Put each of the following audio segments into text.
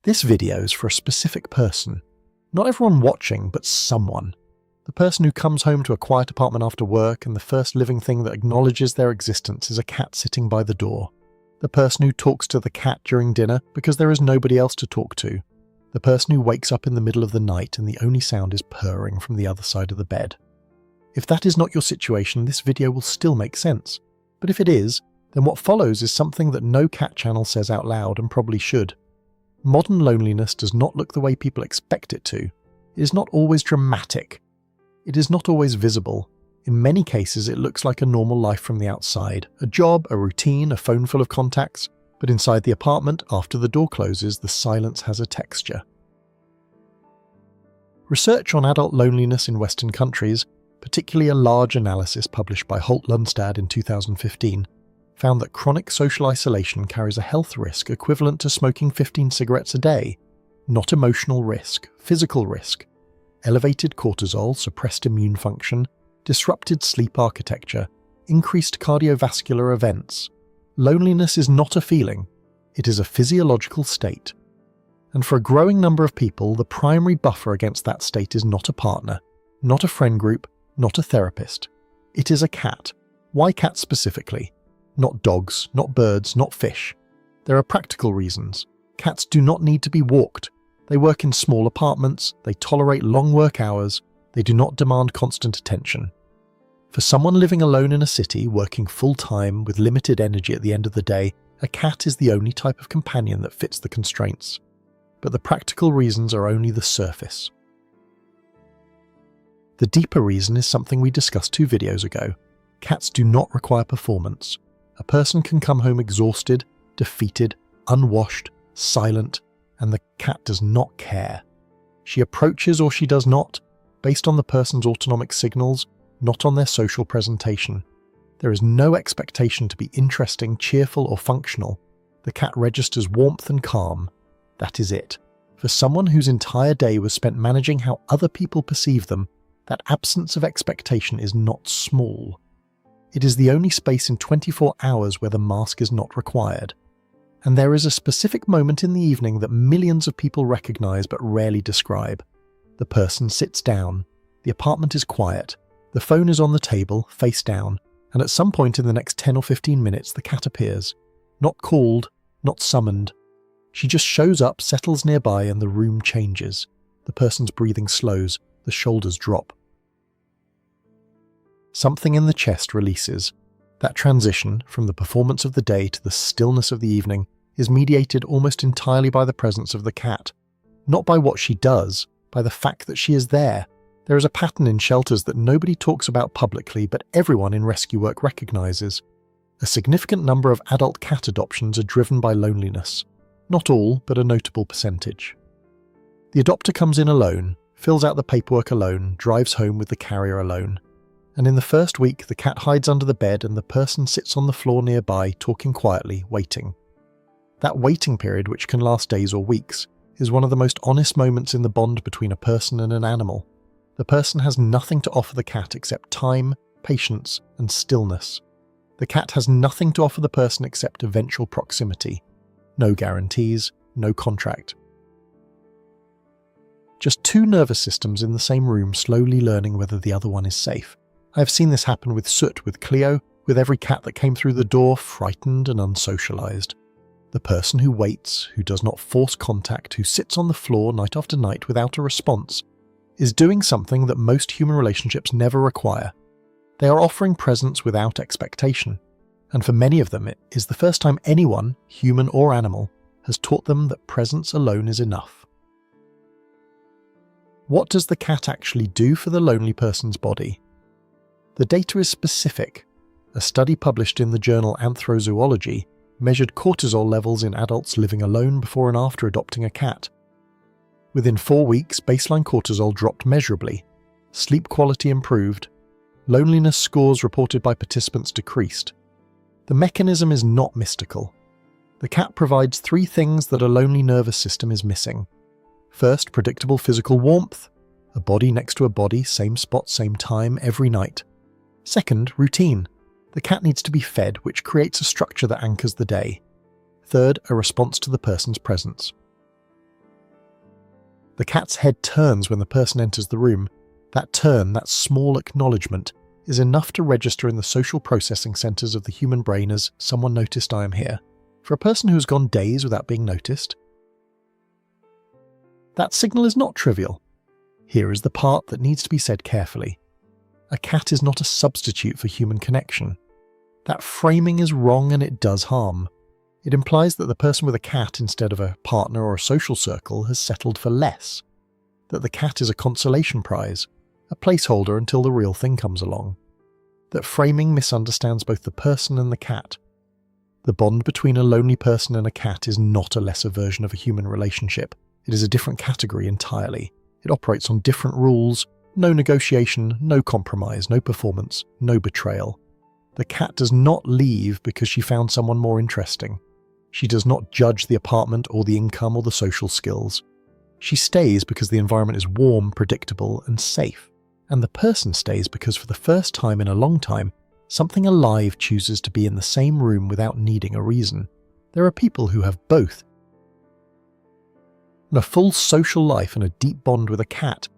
This video is for a specific person. Not everyone watching, but someone. The person who comes home to a quiet apartment after work and the first living thing that acknowledges their existence is a cat sitting by the door. The person who talks to the cat during dinner because there is nobody else to talk to. The person who wakes up in the middle of the night and the only sound is purring from the other side of the bed. If that is not your situation, this video will still make sense. But if it is, then what follows is something that no cat channel says out loud and probably should. Modern loneliness does not look the way people expect it to. It is not always dramatic. It is not always visible. In many cases, it looks like a normal life from the outside. A job, a routine, a phone full of contacts. But inside the apartment, after the door closes, the silence has a texture. Research on adult loneliness in Western countries, particularly a large analysis published by Holt-Lundstad in 2015, found that chronic social isolation carries a health risk equivalent to smoking 15 cigarettes a day. Not emotional risk, physical risk. Elevated cortisol, suppressed immune function, disrupted sleep architecture, increased cardiovascular events. Loneliness is not a feeling, it is a physiological state. And for a growing number of people, the primary buffer against that state is not a partner, not a friend group, not a therapist. It is a cat. Why cats specifically? Not dogs, not birds, not fish. There are practical reasons. Cats do not need to be walked. They work in small apartments, they tolerate long work hours, they do not demand constant attention. For someone living alone in a city, working full-time with limited energy at the end of the day, a cat is the only type of companion that fits the constraints. But the practical reasons are only the surface. The deeper reason is something we discussed 2 videos ago. Cats do not require performance. A person can come home exhausted, defeated, unwashed, silent, and the cat does not care. She approaches or she does not, based on the person's autonomic signals, not on their social presentation. There is no expectation to be interesting, cheerful, or functional. The cat registers warmth and calm. That is it. For someone whose entire day was spent managing how other people perceive them, that absence of expectation is not small. It is the only space in 24 hours where the mask is not required. And there is a specific moment in the evening that millions of people recognize but rarely describe. The person sits down. The apartment is quiet. The phone is on the table, face down, and at some point in the next 10 or 15 minutes the cat appears. Not called, not summoned. She just shows up, settles nearby, and the room changes. The person's breathing slows, the shoulders drop. Something in the chest releases. That transition from the performance of the day to the stillness of the evening is mediated almost entirely by the presence of the cat. Not by what she does, by the fact that she is there. There is a pattern in shelters that nobody talks about publicly, but everyone in rescue work recognizes. A significant number of adult cat adoptions are driven by loneliness. Not all, but a notable percentage. The adopter comes in alone, fills out the paperwork alone, drives home with the carrier alone. And in the first week, the cat hides under the bed and the person sits on the floor nearby, talking quietly, waiting. That waiting period, which can last days or weeks, is one of the most honest moments in the bond between a person and an animal. The person has nothing to offer the cat except time, patience, and stillness. The cat has nothing to offer the person except eventual proximity. No guarantees, no contract. Just 2 nervous systems in the same room slowly learning whether the other one is safe. I have seen this happen with Soot, with Cleo, with every cat that came through the door, frightened and unsocialized. The person who waits, who does not force contact, who sits on the floor night after night without a response, is doing something that most human relationships never require. They are offering presence without expectation, and for many of them it is the first time anyone, human or animal, has taught them that presence alone is enough. What does the cat actually do for the lonely person's body? The data is specific. A study published in the journal Anthrozoology measured cortisol levels in adults living alone before and after adopting a cat. Within 4 weeks, baseline cortisol dropped measurably, sleep quality improved, loneliness scores reported by participants decreased. The mechanism is not mystical. The cat provides 3 things that a lonely nervous system is missing. First, predictable physical warmth, a body next to a body, same spot, same time, every night. Second, routine. The cat needs to be fed, which creates a structure that anchors the day. Third, a response to the person's presence. The cat's head turns when the person enters the room. That turn, that small acknowledgement, is enough to register in the social processing centres of the human brain as someone noticed I am here. For a person who has gone days without being noticed, that signal is not trivial. Here is the part that needs to be said carefully. A cat is not a substitute for human connection. That framing is wrong and it does harm. It implies that the person with a cat instead of a partner or a social circle has settled for less. That the cat is a consolation prize, a placeholder until the real thing comes along. That framing misunderstands both the person and the cat. The bond between a lonely person and a cat is not a lesser version of a human relationship. It is a different category entirely. It operates on different rules, no negotiation, no compromise, no performance, no betrayal. The cat does not leave because she found someone more interesting. She does not judge the apartment or the income or the social skills. She stays because the environment is warm, predictable, and safe. And the person stays because for the first time in a long time, something alive chooses to be in the same room without needing a reason. There are people who have both. And a full social life and a deep bond with a cat.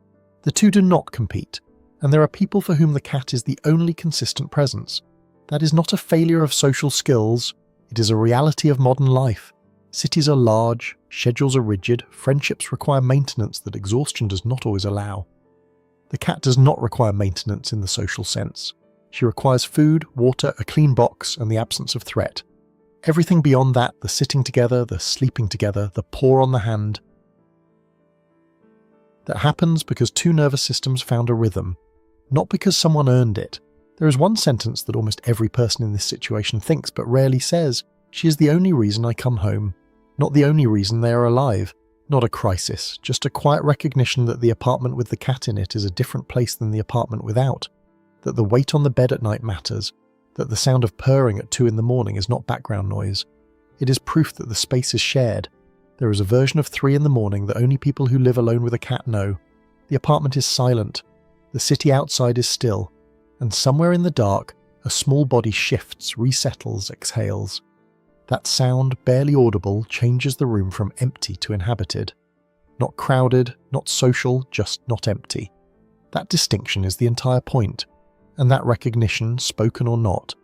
The two do not compete, and there are people for whom the cat is the only consistent presence. That is not a failure of social skills, it is a reality of modern life. Cities are large, schedules are rigid, friendships require maintenance that exhaustion does not always allow. The cat does not require maintenance in the social sense. She requires food, water, a clean box, and the absence of threat. Everything beyond that, the sitting together, the sleeping together, the paw on the hand, that happens because two nervous systems found a rhythm, not because someone earned it. There is one sentence that almost every person in this situation thinks but rarely says. She is the only reason I come home. Not the only reason they are alive. Not a crisis, just a quiet recognition that the apartment with the cat in it is a different place than the apartment without. That the weight on the bed at night matters. That the sound of purring at 2 a.m. is not background noise. It is proof that the space is shared. There is a version of 3 a.m. that only people who live alone with a cat know. The apartment is silent. The city outside is still. And somewhere in the dark, a small body shifts, resettles, exhales. That sound, barely audible, changes the room from empty to inhabited. Not crowded, not social, just not empty. That distinction is the entire point. And that recognition, spoken or not,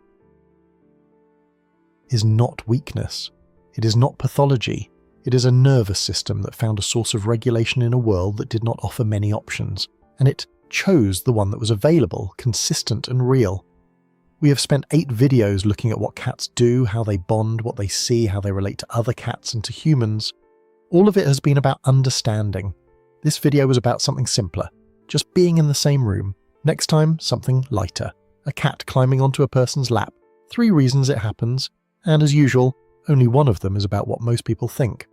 is not weakness. It is not pathology. It is a nervous system that found a source of regulation in a world that did not offer many options, and it chose the one that was available, consistent and real. We have spent 8 videos looking at what cats do, how they bond, what they see, how they relate to other cats and to humans. All of it has been about understanding. This video was about something simpler, just being in the same room. Next time, something lighter. A cat climbing onto a person's lap. 3 reasons it happens, and as usual, only one of them is about what most people think.